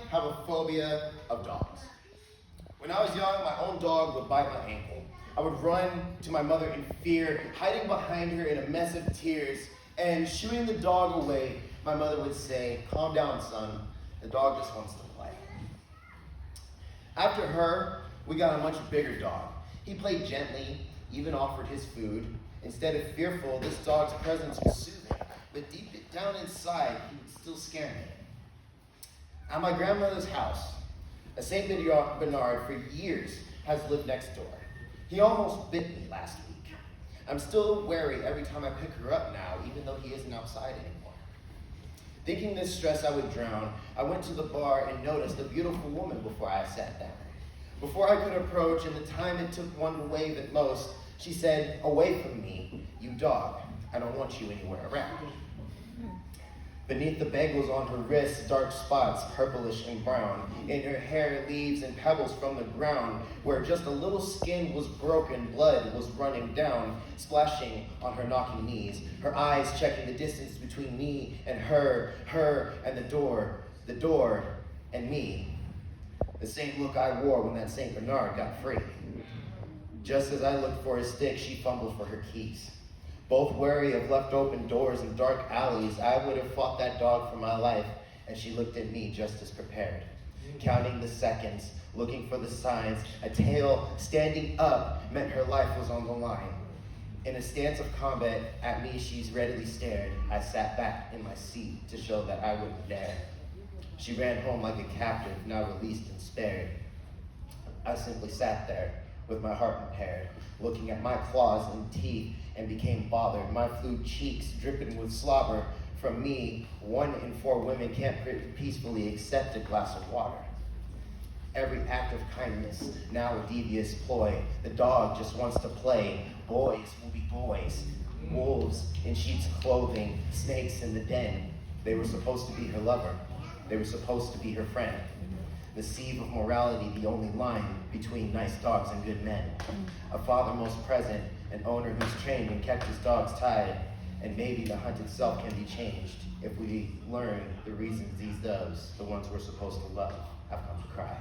have a phobia of dogs. When I was young, my own dog would bite my ankle. I would run to my mother in fear, hiding behind her in a mess of tears, and shooing the dog away. My mother would say, "Calm down, son. The dog just wants to play." After her, we got a much bigger dog. He played gently, even offered his food. Instead of fearful, this dog's presence was soothing, but deep down inside, he would still scare me. At my grandmother's house, a St. Bernard for years has lived next door. He almost bit me last week. I'm still wary every time I pick her up now, even though he isn't outside anymore. Thinking this stress I would drown, I went to the bar and noticed a beautiful woman before I sat down. Before I could approach, and the time it took one to wave at most, she said, "Away from me, you dog. I don't want you anywhere around." Beneath the bangles on her wrists, dark spots, purplish and brown. In her hair, leaves and pebbles from the ground. Where just a little skin was broken, blood was running down, splashing on her knocking knees. Her eyes checking the distance between me and her and the door and me. The same look I wore when that St. Bernard got free. Just as I looked for his stick, she fumbled for her keys. Both wary of left open doors and dark alleys, I would have fought that dog for my life, and she looked at me just as prepared. Counting the seconds, looking for the signs, a tail standing up meant her life was on the line. In a stance of combat, at me she's readily stared. I sat back in my seat to show that I wouldn't dare. She ran home like a captive, now released and spared. I simply sat there with my heart impaired, looking at my claws and teeth, and became bothered. My flued cheeks dripping with slobber. From me, 1 in 4 women can't peacefully accept a glass of water. Every act of kindness, now a devious ploy. The dog just wants to play. Boys will be boys. Wolves in sheep's clothing, snakes in the den. They were supposed to be her lover. They were supposed to be her friend. The sieve of morality, the only line between nice dogs and good men. A father most present, an owner who's trained and kept his dogs tied. And maybe the hunt itself can be changed if we learn the reasons these doves, the ones we're supposed to love, have come to cry.